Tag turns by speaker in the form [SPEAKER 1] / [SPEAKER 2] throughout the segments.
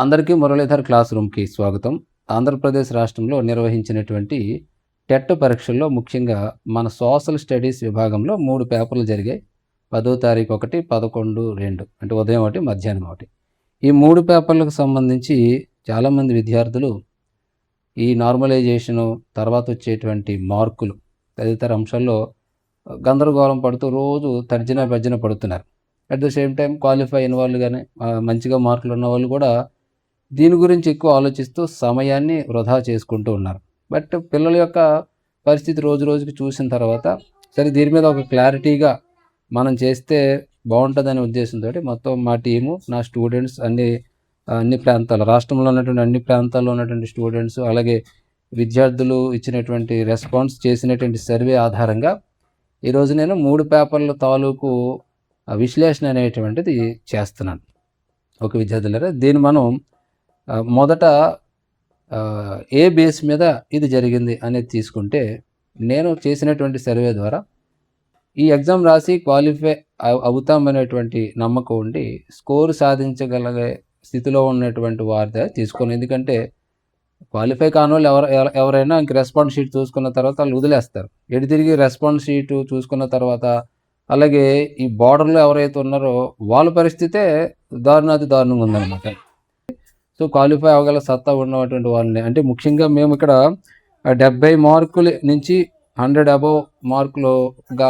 [SPEAKER 1] అందరికీ మురళీధర్ క్లాస్ రూమ్కి స్వాగతం. ఆంధ్రప్రదేశ్ రాష్ట్రంలో నిర్వహించినటువంటి టెట్ పరీక్షల్లో ముఖ్యంగా మన సోషల్ స్టడీస్ విభాగంలో 3 పేపర్లు జరిగాయి. 10వ తారీఖు ఒకటి, 11, 2 అంటే ఉదయం ఒకటి, మధ్యాహ్నం ఒకటి. ఈ 3 పేపర్లకు సంబంధించి చాలామంది విద్యార్థులు ఈ నార్మలైజేషను తర్వాత వచ్చేటువంటి మార్కులు తదితర అంశాల్లో గందరగోళం పడుతూ రోజు తర్జన భర్జన పడుతున్నారు. At the same time qualify అయిన వాళ్ళు కానీ మంచిగా మార్కులు ఉన్న వాళ్ళు కూడా దీని గురించి ఎక్కువ ఆలోచిస్తూ సమయాన్ని వృధా చేసుకుంటూ ఉన్నారు. బట్ పిల్లల యొక్క పరిస్థితి రోజు రోజుకి చూసిన తర్వాత సరే దీని మీద ఒక క్లారిటీగా మనం చేస్తే బాగుంటుందనే ఉద్దేశంతో మొత్తం మా టీము, నా స్టూడెంట్స్ అన్ని ప్రాంతాలు, రాష్ట్రంలో ఉన్నటువంటి అన్ని ప్రాంతాల్లో ఉన్నటువంటి స్టూడెంట్స్, అలాగే విద్యార్థులు ఇచ్చినటువంటి రెస్పాన్స్, చేసినటువంటి సర్వే ఆధారంగా ఈరోజు నేను 3 పేపర్ల తాలూకు విశ్లేషణ అనేటువంటిది చేస్తున్నాను. ఒక విద్యార్థులారా, దీన్ని మనం మొదట ఏ బేస్ మీద ఇది జరిగింది అనేది తీసుకుంటే, నేను చేసినటువంటి సర్వే ద్వారా ఈ ఎగ్జామ్ రాసి క్వాలిఫై అవుతామనేటువంటి నమ్మకం ఉండి స్కోర్ సాధించగలిగే స్థితిలో ఉన్నటువంటి వారిదే తీసుకొని, ఎందుకంటే క్వాలిఫై కాని వాళ్ళు ఎవరైనా ఇంక రెస్పాన్స్ షీట్ చూసుకున్న తర్వాత వాళ్ళు వదిలేస్తారు. ఎటు తిరిగి రెస్పాన్స్ షీటు చూసుకున్న తర్వాత అలాగే ఈ బార్డర్లో ఎవరైతే ఉన్నారో వాళ్ళ పరిస్థితే దారుణంగా ఉందన్నమాట. సో క్వాలిఫై అవ్వగల సత్తా ఉన్నటువంటి వాళ్ళని, అంటే ముఖ్యంగా మేము ఇక్కడ 70 మార్కుల నుంచి 100 అబవ్ మార్కులుగా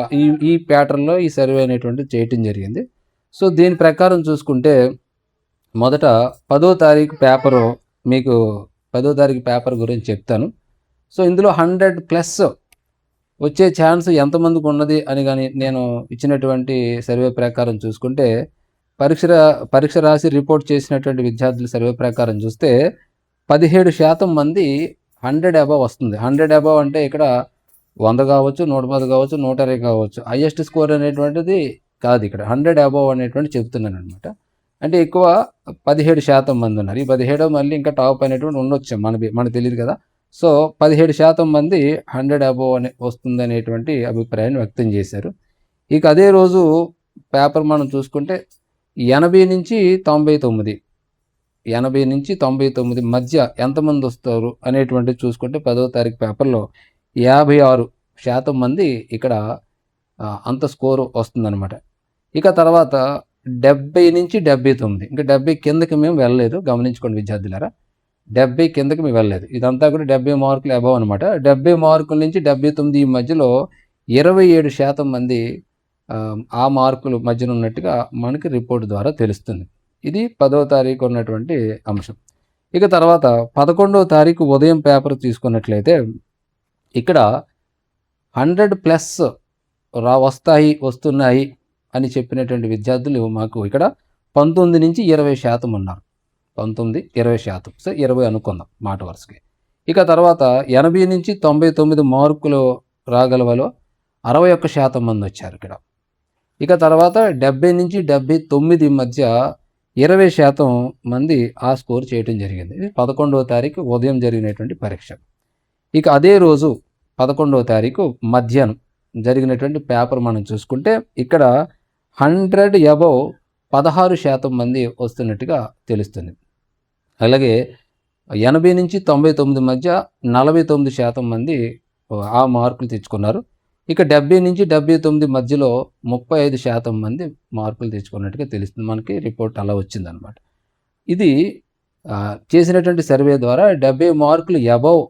[SPEAKER 1] ఈ ప్యాటర్న్లో ఈ సర్వే అనేటువంటిది చేయటం జరిగింది. సో దీని ప్రకారం చూసుకుంటే మొదట 10వ తారీఖు పేపరు, మీకు 10వ తారీఖు పేపర్ గురించి చెప్తాను. సో ఇందులో 100+ వచ్చే ఛాన్స్ ఎంతమందికి ఉన్నది అని కానీ నేను ఇచ్చినటువంటి సర్వే ప్రకారం చూసుకుంటే, పరీక్ష రాసి రిపోర్ట్ చేసినటువంటి విద్యార్థుల సర్వే ప్రకారం చూస్తే 17% మంది 100 అబవ్ వస్తుంది. 100 అబవ్ అంటే ఇక్కడ 100 కావచ్చు, 110 కావచ్చు, 120 కావచ్చు. హైయెస్ట్ స్కోర్ అనేటువంటిది కాదు, ఇక్కడ 100 అబవ్ అనేటువంటి చెప్తున్నాను అనమాట. అంటే ఎక్కువ 17% మంది ఉన్నారు. ఈ 17 మళ్ళీ ఇంకా టాప్ అనేటువంటి ఉండొచ్చు, మనకు తెలియదు కదా. సో 17% మంది 100 అబవ్ వస్తుంది అనేటువంటి అభిప్రాయాన్ని వ్యక్తం చేశారు. ఇక అదే రోజు పేపర్ మనం చూసుకుంటే 80 నుంచి 99 మధ్య ఎంతమంది వస్తారు అనేటువంటిది చూసుకుంటే 10వ తారీఖు పేపర్లో 56% మంది ఇక్కడ అంత స్కోరు వస్తుందన్నమాట. ఇక తర్వాత 70 నుంచి 79, ఇంకా 70 కిందకి మేము వెళ్ళలేదు, గమనించుకోండి విద్యార్థులారా. 70 కిందకి మేము వెళ్ళలేదు. ఇదంతా కూడా 70 మార్కులు అబవ్ అనమాట. 70 మార్కుల నుంచి 79 ఈ మధ్యలో 27% మంది ఆ మార్కులు మధ్యన ఉన్నట్టుగా మనకి రిపోర్ట్ ద్వారా తెలుస్తుంది. ఇది 10వ తారీఖు ఉన్నటువంటి అంశం. ఇక తర్వాత 11వ తారీఖు ఉదయం పేపర్ తీసుకున్నట్లయితే ఇక్కడ 100+ వస్తున్నాయి అని చెప్పినటువంటి విద్యార్థులు మాకు ఇక్కడ 19 నుంచి 20% ఉన్నారు. 19-20%, సో 20 అనుకుందాం మాట వరుసకి. ఇక తర్వాత 80 నుంచి 99 మార్కులు రాగలవలో 61% మంది వచ్చారు ఇక్కడ. ఇక తర్వాత 70 నుంచి 79 మధ్య 20% మంది ఆ స్కోర్ చేయటం జరిగింది. ఇది 11వ తారీఖు ఉదయం జరిగినటువంటి పరీక్ష. ఇక అదే రోజు 11వ తారీఖు మధ్యాహ్నం జరిగినటువంటి పేపర్ మనం చూసుకుంటే ఇక్కడ 100 అబవ్ 16% మంది వస్తున్నట్టుగా తెలుస్తుంది. అలాగే 80 నుంచి 99 మధ్య 49% మంది ఆ మార్కులు తెచ్చుకున్నారు. ఇక 70 నుంచి 79 మధ్యలో 35% మంది మార్కులు తెచ్చుకున్నట్టుగా తెలుస్తుంది. మనకి రిపోర్ట్ అలా వచ్చిందనమాట. ఇది చేసినటువంటి సర్వే ద్వారా 70 మార్కులు అబవ్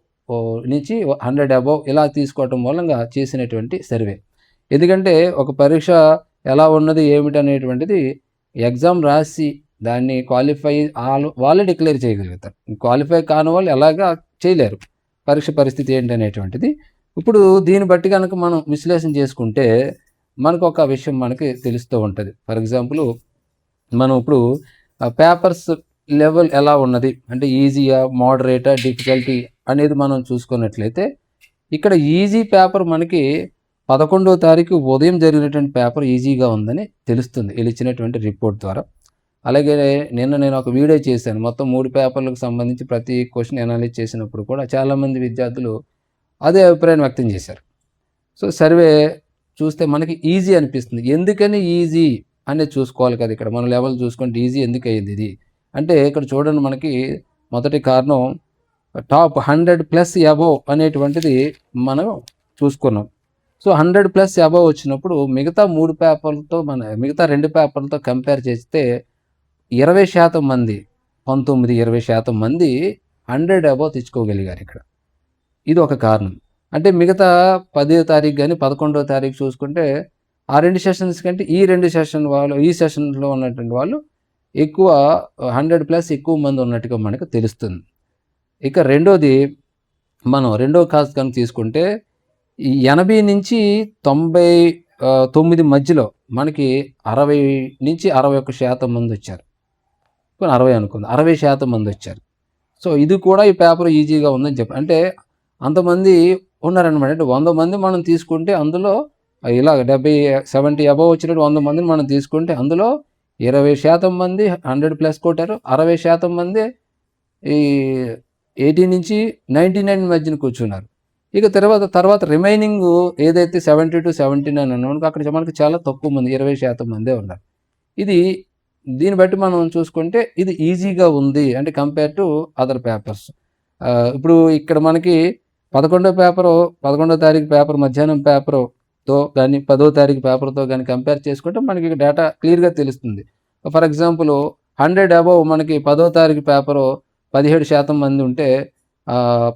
[SPEAKER 1] నుంచి 100 అబవ్ ఇలా తీసుకోవటం మూలంగా చేసినటువంటి సర్వే. ఎందుకంటే ఒక పరీక్ష ఎలా ఉన్నది ఏమిటనేటువంటిది ఎగ్జామ్ రాసి దాన్ని క్వాలిఫై వాళ్ళే డిక్లేర్ చేయగలుగుతారు. క్వాలిఫై కాని వాళ్ళు ఎలాగా చేయలేరు. పరీక్ష పరిస్థితి ఏంటనేటువంటిది ఇప్పుడు దీన్ని బట్టి కనుక మనం విశ్లేషణ చేసుకుంటే మనకు ఒక విషయం మనకి తెలుస్తూ ఉంటుంది. ఫర్ ఎగ్జాంపుల్ మనం ఇప్పుడు పేపర్స్ లెవెల్ ఎలా ఉన్నది అంటే ఈజీయా, మోడరేటా, డిఫికల్టీ అనేది మనం చూసుకున్నట్లయితే ఇక్కడ ఈజీ పేపర్ మనకి 11వ తారీఖు ఉదయం జరిగినటువంటి పేపర్ ఈజీగా ఉందని తెలుస్తుంది వీళ్ళు ఇచ్చినటువంటి రిపోర్ట్ ద్వారా. అలాగే నేను ఒక వీడియో చేశాను, మొత్తం 3 పేపర్లకు సంబంధించి ప్రతి క్వశ్చన్ అనాలిసిస్ చేసినప్పుడు కూడా చాలామంది విద్యార్థులు అదే అభిప్రాయం వ్యక్తం చేశారు. సో సర్వే చూస్తే మనకి ఈజీ అనిపిస్తుంది. ఎందుకని ఈజీ అనేది చూసుకోవాలి కదా. ఇక్కడ మన లెవెల్ చూసుకుంటే ఈజీ ఎందుకు అయ్యింది ఇది అంటే ఇక్కడ చూడండి, మనకి మొదటి కారణం టాప్ 100+ అబోవ్ అనేటువంటిది మనం చూసుకున్నాం. సో 100+ అబోవ్ వచ్చినప్పుడు మిగతా 3 పేపర్లతో మిగతా 2 పేపర్లతో కంపేర్ చేస్తే 20% మంది 19-20% మంది 100 అబోవ్ తెచ్చుకోగలిగారు ఇక్కడ. ఇది ఒక కారణం. అంటే మిగతా 10వ తారీఖు గాని 11వ తారీఖు చూసుకుంటే ఆ 2 సెషన్స్ కంటే ఈ 2 సెషన్ వాళ్ళు, ఈ సెషన్‌లో ఉన్నటువంటి వాళ్ళు ఎక్కువ 100+ ఎక్కువ మంది ఉన్నట్టుగా మనకు తెలుస్తుంది. ఇక రెండోది, మనం రెండో కాజ్ కనుక తీసుకుంటే ఈ 80-99 మధ్యలో మనకి 60-61% మంది వచ్చారు. 60 అనుకుందాం, 60% మంది వచ్చారు. సో ఇది కూడా ఈ పేపర్ ఈజీగా ఉందని చెప్పి, అంటే అంతమంది ఉన్నారనమాట. అంటే 100 మంది మనం తీసుకుంటే అందులో ఇలాగ 70 అబోవ్ వచ్చినట్టు 100 మందిని మనం తీసుకుంటే అందులో 20% మంది 100+ కొట్టారు. 60% మంది ఈ 80-99 మధ్యన కూర్చున్నారు. ఇక తర్వాత రిమైనింగ్ ఏదైతే 70-79 ఉన్నామో అక్కడ మనకి చాలా తక్కువ మంది, 20% మందే ఉన్నారు. దీన్ని బట్టి మనం చూసుకుంటే ఇది ఈజీగా ఉంది అంటే కంపేర్ టు అదర్ పేపర్స్. ఇప్పుడు ఇక్కడ మనకి 11వ తారీఖు పేపర్ మధ్యాహ్నం పేపర్తో కానీ 10వ తారీఖు పేపర్తో కానీ కంపేర్ చేసుకుంటే మనకి డేటా క్లియర్గా తెలుస్తుంది. ఫర్ ఎగ్జాంపుల్ 100 అబోవ్ మనకి 10వ తారీఖు పేపరు 17% మంది ఉంటే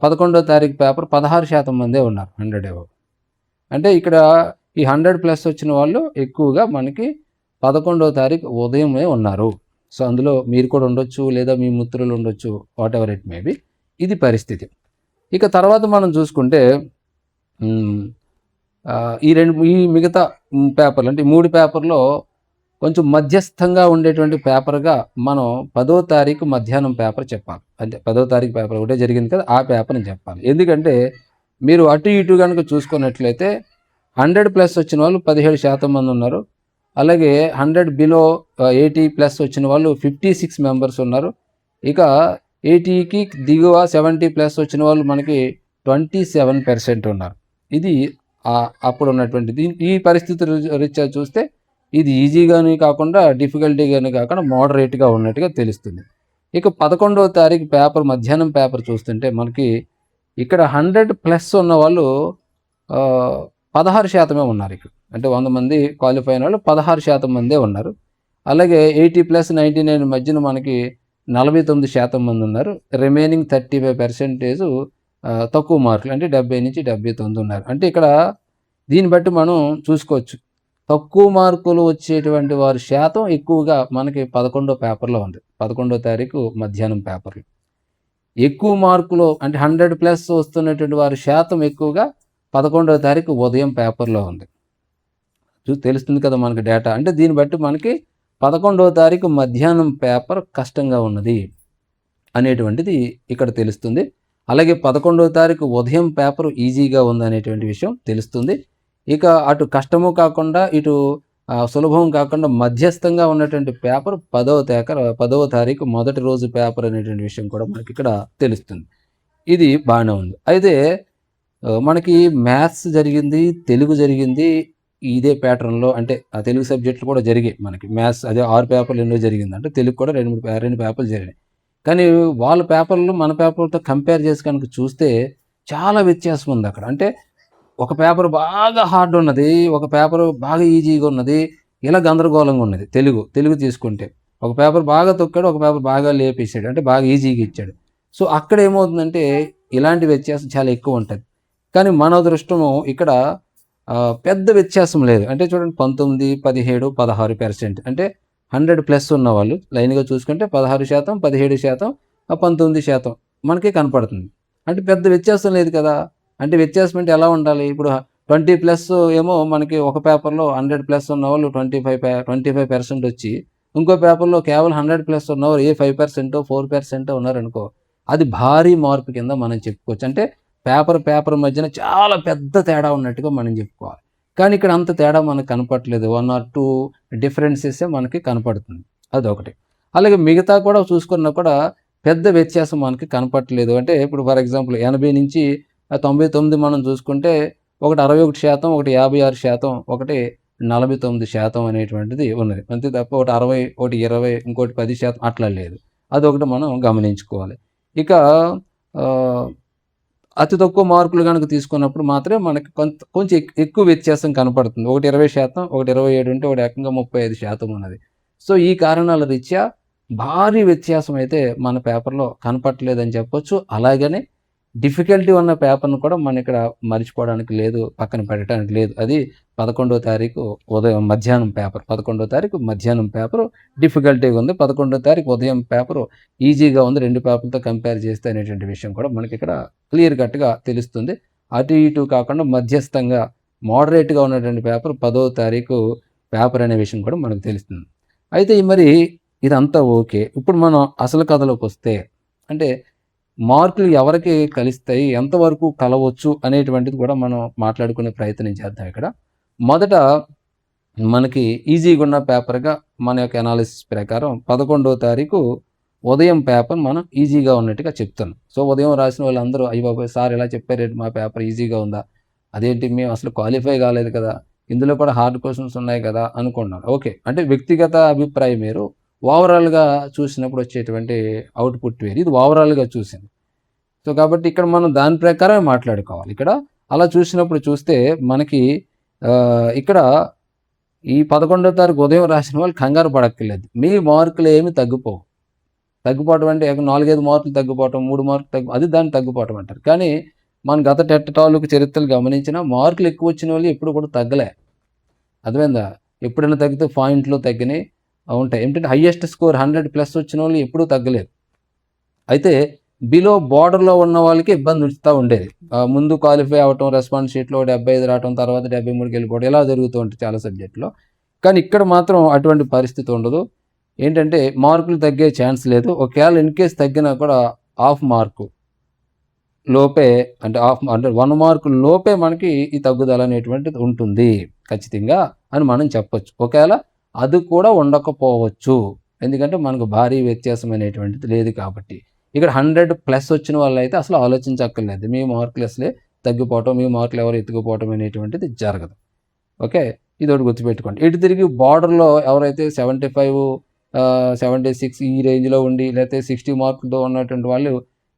[SPEAKER 1] 11వ తారీఖు పేపర్ 16% మందే ఉన్నారు 100 అబోవ్. అంటే ఇక్కడ ఈ 100+ వచ్చిన వాళ్ళు ఎక్కువగా మనకి 11వ తారీఖు ఉదయమే ఉన్నారు. సో అందులో మీరు కూడా ఉండొచ్చు, లేదా మీ మిత్రులు ఉండొచ్చు, what ever it may be. ఇది పరిస్థితి. ఇక తర్వాత మనం చూసుకుంటే ఈ మిగతా పేపర్లు, అంటే 3 పేపర్లో కొంచెం మధ్యస్థంగా ఉండేటువంటి పేపర్గా మనం 10వ తారీఖు మధ్యాహ్నం పేపర్ చెప్పాలి. అంటే 10వ తారీఖు పేపర్ ఒకటే జరిగింది కదా, ఆ పేపర్ని చెప్పాలి. ఎందుకంటే మీరు అటు ఇటు కనుక చూసుకున్నట్లయితే 100+ వచ్చిన వాళ్ళు 17% మంది ఉన్నారు. అలాగే 100 బిలో 80+ వచ్చిన వాళ్ళు 56 మెంబర్స్ ఉన్నారు. ఇక 80కి దిగువ 70+ వచ్చిన వాళ్ళు మనకి 27% ఉన్నారు. ఇది అప్పుడు ఉన్నటువంటి ఈ పరిస్థితి రీత్యా చూస్తే ఇది ఈజీగానే కాకుండా డిఫికల్టీగానే కాకుండా మోడరేట్గా ఉన్నట్టుగా తెలుస్తుంది. ఇక 11వ తారీఖు పేపర్ మధ్యాహ్నం పేపర్ చూస్తుంటే మనకి ఇక్కడ 100+ ఉన్న వాళ్ళు 16% ఉన్నారు ఇక్కడ. అంటే 100 మంది క్వాలిఫై అయిన వాళ్ళు 16% మందే ఉన్నారు. అలాగే 80+99 మధ్యన మనకి 49% మంది ఉన్నారు. రిమైనింగ్ 35% తక్కువ మార్కులు, అంటే 70-79 ఉన్నారు. అంటే ఇక్కడ దీన్ని బట్టి మనం చూసుకోవచ్చు, తక్కువ మార్కులు వచ్చేటువంటి వారి శాతం ఎక్కువగా మనకి 11వ పేపర్లో ఉంది. 11వ తారీఖు మధ్యాహ్నం పేపర్లో ఎక్కువ మార్కులు, అంటే 100+ వస్తున్నటువంటి వారి శాతం ఎక్కువగా 11వ తారీఖు ఉదయం పేపర్లో ఉంది. తెలుస్తుంది కదా మనకి డేటా. అంటే దీన్ని బట్టి మనకి 11వ తారీఖు మధ్యాహ్నం పేపర్ కష్టంగా ఉన్నది అనేటువంటిది ఇక్కడ తెలుస్తుంది. అలాగే 11వ తారీఖు ఉదయం పేపర్ ఈజీగా ఉందనేటువంటి విషయం తెలుస్తుంది. ఇక అటు కష్టము కాకుండా ఇటు సులభం కాకుండా మధ్యస్థంగా ఉన్నటువంటి పేపర్ 10వ తారీఖు మొదటి రోజు పేపర్ అనేటువంటి విషయం కూడా మనకి ఇక్కడ తెలుస్తుంది. ఇది బాగానే ఉంది. అయితే మనకి మ్యాథ్స్ జరిగింది, తెలుగు జరిగింది ఇదే ప్యాటర్న్లో. అంటే ఆ తెలుగు సబ్జెక్టులు కూడా జరిగాయి మనకి. మ్యాథ్స్ అదే 6 పేపర్లు ఎన్నో జరిగింది, అంటే తెలుగు కూడా 2 పేపర్లు జరిగినాయి. కానీ వాళ్ళ పేపర్లు మన పేపర్లతో కంపేర్ చేసి కనుక చూస్తే చాలా వ్యత్యాసం ఉంది అక్కడ. అంటే ఒక పేపర్ బాగా హార్డ్ ఉన్నది, ఒక పేపర్ బాగా ఈజీగా ఉన్నది, ఇలా గందరగోళంగా ఉన్నది. తెలుగు తీసుకుంటే ఒక పేపర్ బాగా తొక్కాడు, ఒక పేపర్ బాగా లేపేసాడు, అంటే బాగా ఈజీగా ఇచ్చాడు. సో అక్కడ ఏమవుతుందంటే ఇలాంటి వ్యత్యాసం చాలా ఎక్కువ ఉంటుంది. కానీ మన అదృష్టము ఇక్కడ పెద్ద వ్యత్యాసం లేదు. అంటే చూడండి, 19, 17, 16%, అంటే 100+ ఉన్న వాళ్ళు లైన్గా చూసుకుంటే 16%, 17%, 19% మనకి కనపడుతుంది. అంటే పెద్ద వ్యత్యాసం లేదు కదా. అంటే వ్యత్యాసం అంటే ఎలా ఉండాలి? ఇప్పుడు 20+ ఏమో మనకి ఒక పేపర్లో 100+ ఉన్న వాళ్ళు 25% వచ్చి, ఇంకో పేపర్లో కేవలం 100+ ఉన్నవారు 5%, 4% ఉన్నారనుకో, అది భారీ మార్పు కింద మనం చెప్పుకోవచ్చు. అంటే పేపర్ మధ్యన చాలా పెద్ద తేడా ఉన్నట్టుగా మనం చెప్పుకోవాలి. కానీ ఇక్కడ అంత తేడా మనకు కనపడట్లేదు. 1 or 2 డిఫరెన్సెస్ మనకి కనపడుతుంది. అదొకటి. అలాగే మిగతా కూడా చూసుకున్నా కూడా పెద్ద వ్యత్యాసం మనకి కనపడట్లేదు. అంటే ఇప్పుడు ఫర్ ఎగ్జాంపుల్ 80-99 మనం చూసుకుంటే ఒకటి 61%, ఒకటి 56%, ఒకటి 49% అనేటువంటిది ఉన్నది. అంతే తప్ప ఒకటి 60, ఒకటి 20, ఇంకోటి 10% అట్లా లేదు. అదొకటి మనం గమనించుకోవాలి. ఇక అతి తక్కువ మార్కులు గనక తీసుకున్నప్పుడు మాత్రమే మనకి కొంచెం ఎక్కువ వ్యత్యాసం కనపడుతుంది. ఒకటి 20%, ఒకటి 27 ఉంటే ఒకటి ఏకంగా 35% ఉన్నది. సో, ఈ కారణాల రీత్యా భారీ వ్యత్యాసం అయితే మన పేపర్‌లో కనపట్లేదని చెప్పొచ్చు. అలాగనే డిఫికల్టీ ఉన్న పేపర్‌ను కూడా మనం ఇక్కడ మర్చిపోవడానికి లేదు, పక్కన పెట్టడానికి లేదు. అది 11వ తారీఖు ఉదయం మధ్యాహ్నం పేపర్. 11వ తారీఖు మధ్యాహ్నం పేపరు డిఫికల్టీగా ఉంది. 11వ తారీఖు ఉదయం పేపరు ఈజీగా ఉంది. 2 పేపర్‌లతో కంపేర్ చేస్తే అనేటువంటి విషయం కూడా మనకిక్కడ క్లియర్ కట్‌గా తెలుస్తుంది. అటు ఇటు కాకుండా మధ్యస్థంగా మోడరేట్‌గా ఉన్నటువంటి పేపర్ 10వ తారీఖు పేపర్ అనే విషయం కూడా మనకు తెలుస్తుంది. అయితే మరి ఇదంతా ఓకే. ఇప్పుడు మనం అసలు కథలోకొస్తే అంటే మార్కులు ఎవరికి కలుస్తాయి? ఎంతవరకు కలవచ్చు? అనేటువంటిది కూడా మనం మాట్లాడుకునే ప్రయత్నం చేద్దాం ఇక్కడ. మొదట మనకి ఈజీగున్న పేపర్‌గా మన యొక్క అనాలిసిస్ ప్రకారం 11వ తారీఖు ఉదయం పేపర్ మనం ఈజీగా ఉన్నట్టుగా చెప్తున్నాం. సో, ఉదయం రాసిన వాళ్ళందరూ అయ్య బాబోయ్! సార్ ఇలా చెప్పారేంటి మా పేపర్ ఈజీగా ఉందా? అదేంటి మేము అసలు క్వాలిఫై కాలేదు కదా! ఇందులో కూడా హార్డ్ క్వెషన్స్ ఉన్నాయి కదా! అనుకున్నారు. ఓకే. అంటే వ్యక్తిగత అభిప్రాయం వేరు. ఓవరాల్‌గా చూసినప్పుడు వచ్చేటువంటి అవుట్‌పుట్ వేరు. ఇది ఓవరాల్‌గా చూసింది. సో, కాబట్టి ఇక్కడ మనం దాని ప్రకారమే మాట్లాడుకోవాలి. ఇక్కడ అలా చూసినప్పుడు చూస్తే మనకి ఇక్కడ ఈ 11వ తారీఖు ఉదయం రాసిన వాళ్ళు కంగారు పడక్కర్లేదు. మీ మార్కులేమి తగ్గిపోవు. తగ్గిపోవటం అంటే 4, 5 మార్కులు తగ్గిపోవటం, 3 మార్కులు అది దాన్ని తగ్గిపోవటం అంటారు. కానీ మన గత టెట్ తాలూకు చరిత్రలు గమనించినా మార్కులు ఎక్కువొచ్చిన వాళ్ళు ఎప్పుడు కూడా తగ్గలే. అర్థమైందా? ఎప్పుడైనా తగ్గితే పాయింట్లు తగ్గినయి ఉంటాయి. ఏంటంటే హైయెస్ట్ స్కోర్ 100+ వచ్చినోళ్ళు ఎప్పుడూ తగ్గలేదు. అయితే బిలో బోర్డర్‌లో ఉన్న వాళ్ళకి ఇబ్బంది వస్తా ఉండేది. ముందు క్వాలిఫై అవ్వటం, రెస్పాన్స్ షీట్‌లో 75 రావటం, తర్వాత 73కి వెళ్ళిపోవడం ఇలా జరుగుతూ ఉంటాయి చాలా సబ్జెక్ట్‌లో. కానీ ఇక్కడ మాత్రం అటువంటి పరిస్థితి ఉండదు. ఏంటంటే మార్కులు తగ్గే ఛాన్స్ లేదు. ఒకవేళ ఇన్‌కేస్ తగ్గినా కూడా హాఫ్ మార్కు లోపే అంటే 1 మార్కు లోపే మనకి ఈ తగ్గుదల అనేటువంటిది ఉంటుంది ఖచ్చితంగా అని మనం చెప్పొచ్చు. ఒకవేళ అది కూడా ఉండకపోవచ్చు. ఎందుకంటే మనకు భారీ వ్యత్యాసం అనేటువంటిది లేదు కాబట్టి. ఇక్కడ 100+ వచ్చిన వాళ్ళైతే అసలు ఆలోచించక్కర్లేదు. మీ మార్కులు అసలే తగ్గిపోవటం, మీ మార్కులు ఎవరు ఎత్తుకుపోవటం అనేటువంటిది జరగదు. ఓకే. ఇదొకటి గుర్తుపెట్టుకోండి. ఇటు తిరిగి బోర్డర్‌లో ఎవరైతే 75 76 ఈ రేంజ్‌లో ఉండి లేకపోతే 60 మార్కులతో ఉన్నటువంటి వాళ్ళు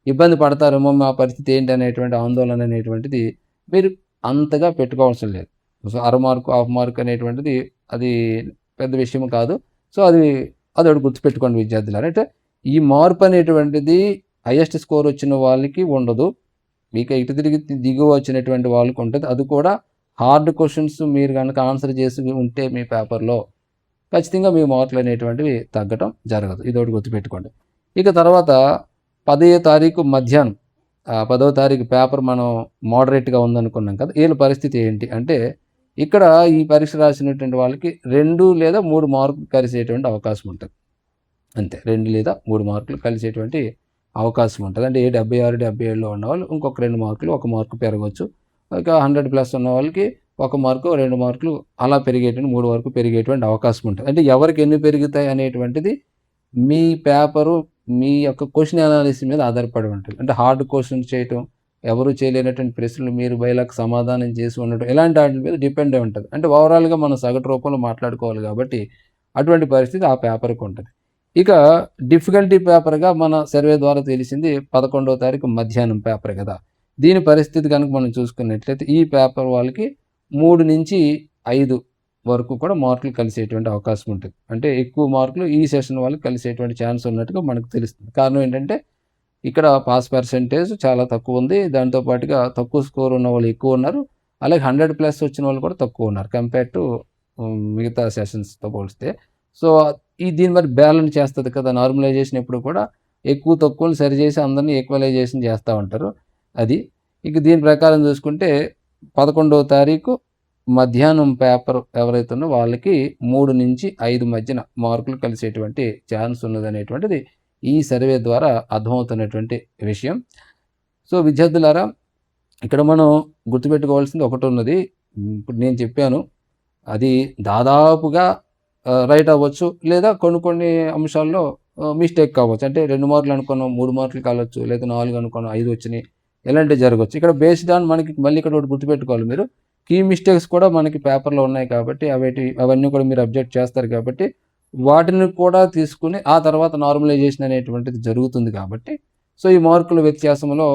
[SPEAKER 1] ఇబ్బంది పడతారేమో మా పరిస్థితి ఏంటి అనేటువంటి ఆందోళన అనేటువంటిది మీరు అంతగా పెట్టుకోవాల్సిన లేదు. సో, అర మార్కు, హాఫ్ మార్క్ అనేటువంటిది అది పెద్ద విషయం కాదు. సో, అదొకటి గుర్తుపెట్టుకోండి విద్యార్థులారా. అంటే ఈ మార్పు అనేటువంటిది హైయెస్ట్ స్కోర్ వచ్చిన వాళ్ళకి ఉండదు. మీకు ఇటు తిరిగి దిగువ వచ్చినటువంటి వాళ్ళకి ఉంటది. అది కూడా హార్డ్ క్వెషన్స్ మీరు గనక ఆన్సర్ చేసి ఉంటే మీ పేపర్‌లో ఖచ్చితంగా మీ మార్కులు అనేటువంటివి తగ్గటం జరగదు. ఇదొకటి గుర్తుపెట్టుకోండి. ఇక తర్వాత 10వ తారీఖు మధ్యాహ్నం 10వ తారీఖు పేపర్ మనం మోడరేట్‌గా ఉందనుకున్నాం కదా! ఈళ్ళ పరిస్థితి ఏంటి అంటే ఇక్కడ ఈ పరీక్ష రాసినటువంటి వాళ్ళకి 2 లేదా 3 మార్కులు కలిసేటువంటి అవకాశం ఉంటది. అంతే. 2 లేదా 3 మార్కులు కలిసేటువంటి అవకాశం ఉంటది. అంటే 76, 77లో ఉన్నవాళ్ళు ఇంకొక 2 మార్కులు, 1 మార్కు పెరగొచ్చు. ఇక 100+ ఉన్న వాళ్ళకి 1 మార్కో, 2 మార్కులు అలా పెరిగేటువంటి 3 వరకు పెరిగేటువంటి అవకాశం ఉంటది. అంటే ఎవరికి ఎన్ని పెరుగుతాయి అనేటువంటిది మీ పేపరు, మీ యొక్క క్వెషన్ అనాలిసిస్ మీద ఆధారపడి ఉంటుంది. అంటే హార్డ్ క్వెషన్స్ చేయటం, ఎవరు చేయలేనటువంటి ప్రశ్నలు మీరు బైలాక్ సమాధానం చేసి ఉండటం, ఇలాంటి ఆటిల మీద డిపెండ్ అయి ఉంటది. అంటే ఓవరాల్‌గా మనం సగటు రూపంలో మాట్లాడుకోవాలి కాబట్టి అటువంటి పరిస్థితి ఆ పేపర్‌కి ఉంటది. ఇక డిఫికల్టీ పేపర్‌గా మన సర్వే ద్వారా తెలిసింది 11వ తారీఖు మధ్యాహ్నం పేపర్ కదా! దీని పరిస్థితి గనుక మనం చూసుకున్నట్లయితే ఈ పేపర్ వాళ్ళకి 3-5 వరకు కూడా మార్కులు కలిసేటువంటి అవకాశం ఉంటుంది. అంటే ఎక్కువ మార్కులు ఈ సెషన్ వాళ్ళకి కలిసేటువంటి ఛాన్స్ ఉన్నట్టుగా మనకు తెలుస్తుంది. కారణం ఏంటంటే ఇక్కడ పాస్ పర్సెంటేజ్ చాలా తక్కువుంది. దాంతో పాటుగా తక్కువ స్కోర్ ఉన్న వాళ్ళు ఎక్కువున్నారు. అలాగే 100+ వచ్చిన వాళ్ళు కూడా తక్కువున్నారు. కంపేర్ టు మిగతా సెషన్స్‌తో పోలిస్తే. సో, దీన్ని మరి బ్యాలెన్స్ చేస్తది కదా! నార్మలైజేషన్ ఎప్పుడు కూడా ఎక్కువ తక్కువని సరిచేసి అందరిని ఈక్వలైజేషన్ చేస్తా ఉంటారు. అది. ఇక దీని ప్రకారం చూసుకుంటే 11వ తారీఖు మధ్యాహ్నం పేపర్ ఎవరైతే ఉన్నారో వాళ్ళకి 3-5 మధ్యన మార్కులు కలిసేటువంటి ఛాన్స్ ఉన్నదనేటువంటిది ఈ సర్వే ద్వారా అర్థమవుతున్నటువంటి విషయం. సో, విద్యార్థులారా ఇక్కడ మనం గుర్తుపెట్టుకోవాల్సింది ఒకటున్నది. ఇప్పుడు నేను చెప్పాను. అది దాదాపుగా రైట్ అవ్వచ్చు. లేదా కొన్ని అంశాల్లో మిస్టేక్ కావచ్చు. అంటే 2 మార్కులు అనుకున్నాం 3 మార్కులు కావచ్చు. లేదా 4 అనుకున్నాం 5 వచ్చినాయి. ఇలాంటివి జరగొచ్చు. ఇక్కడ బేస్డ్ ఆన్ మనకి మళ్ళీ ఇక్కడ ఒకటి గుర్తుపెట్టుకోవాలి మీరు. కీ మిస్టేక్స్ కూడా మనకి పేపర్‌లో ఉన్నాయి కాబట్టి అవన్నీ కూడా మీరు అబ్జెక్ట్ చేస్తారు కాబట్టి వాటిని కూడా తీసుకుని ఆ తర్వాత నార్మలైజేషన్ అనేటువంటిది జరుగుతుంది కాబట్టి సో ఈ మార్కుల వ్యత్యాసంలో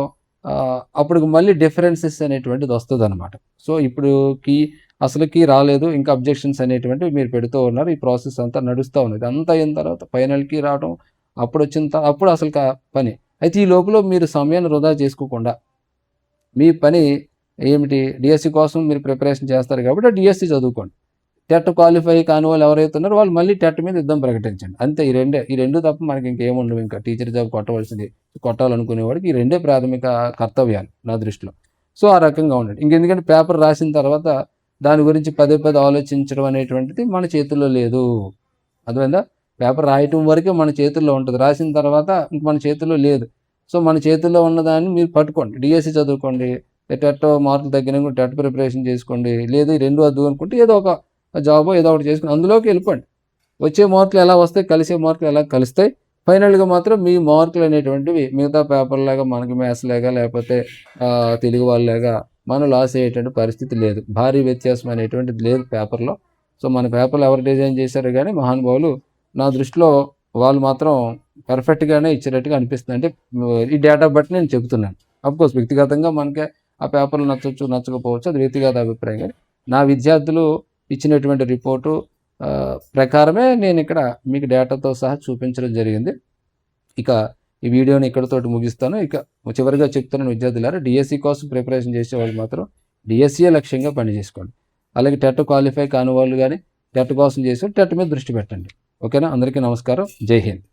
[SPEAKER 1] అప్పటికి మళ్ళీ డిఫరెన్సెస్ అనేటువంటిది వస్తుందన్నమాట. సో ఇప్పుడు అసలుకి రాలేదు, ఇంకా అబ్జెక్షన్స్ అనేటువంటివి మీరు పెడుతూ ఉన్నారు. ఈ ప్రాసెస్ అంతా నడుస్తూ ఉన్నది. అంతా అయిన తర్వాత ఫైనల్కి రావడం, అప్పుడు అసలు పని అయితే ఈ లోపల మీరు సమయాన్ని వృధా చేసుకోకుండా మీ పని ఏమిటి, డిఎస్సి కోసం మీరు ప్రిపరేషన్ చేస్తారు కాబట్టి డిఎస్సి చదువుకోండి. టెట్ క్వాలిఫై కాని వాళ్ళు ఎవరైతే ఉన్నారో వాళ్ళు మళ్ళీ టెట్ మీద యుద్ధం ప్రకటించండి. అంతే. ఈ రెండు తప్ప మనకి ఇంకేముండవు. ఇంకా టీచర్ జాబ్ కొట్టాలనుకునేవాడికి ఈ రెండే ప్రాథమిక కర్తవ్యాలు నా దృష్టిలో. సో ఆ రకంగా ఉండండి. ఇంకెందుకంటే పేపర్ రాసిన తర్వాత దాని గురించి పదే ఆలోచించడం అనేటువంటిది మన చేతుల్లో లేదు. అర్థమైందా? పేపర్ రాయటం వరకే మన చేతుల్లో ఉంటుంది, రాసిన తర్వాత ఇంక మన చేతుల్లో లేదు. సో మన చేతుల్లో ఉన్నదాన్ని మీరు పట్టుకోండి. డిఎస్సి చదువుకోండి, టెట్ మార్కులు తగ్గినా టెట్ ప్రిపరేషన్ చేసుకోండి. లేదు ఈ రెండు వద్దు అనుకుంటే ఏదో ఒక జాబో ఏదో ఒకటి చేసుకుని అందులోకి వెళ్ళిపోండి. వచ్చే మార్కులు ఎలా వస్తాయి, కలిసే మార్కులు ఎలా కలుస్తాయి. ఫైనల్గా మాత్రం మీ మార్కులు అనేటువంటివి మిగతా పేపర్లాగా మనకి మ్యాథ్స్ లాగా లేకపోతే తెలుగు వాళ్ళలాగా మనం లాస్ అయ్యేటువంటి పరిస్థితి లేదు. భారీ వ్యత్యాసం అనేటువంటిది లేదు పేపర్లో. సో మన పేపర్లు ఎవరు డిజైన్ చేశారు కానీ మహానుభావులు, నా దృష్టిలో వాళ్ళు మాత్రం పర్ఫెక్ట్గానే ఇచ్చినట్టుగా అనిపిస్తుంది. అంటే ఈ డేటా బట్టి నేను చెబుతున్నాను. అఫ్కోర్స్ వ్యక్తిగతంగా మనకి ఆ పేపర్లు నచ్చవచ్చు నచ్చకపోవచ్చు, అది వ్యక్తిగత అభిప్రాయం. కానీ నా విద్యార్థులు ఇచ్చినటువంటి రిపోర్టు ప్రకారమే నేను ఇక్కడ మీకు డేటాతో సహా చూపించడం జరిగింది. ఇక ఈ వీడియోని ఇక్కడితోటి ముగిస్తాను. ఇక చివరిగా చెప్తున్నాను విద్యార్థులారా, డిఎస్సి కోసం ప్రిపరేషన్ చేసే వాళ్ళు మాత్రం డిఎస్సియే లక్ష్యంగా పనిచేసుకోండి. అలాగే టెట్ క్వాలిఫై కాని వాళ్ళు కానీ టెట్ కోసం చేసి టెట్ మీద దృష్టి పెట్టండి. ఓకేనా? అందరికీ నమస్కారం. జై హింద్.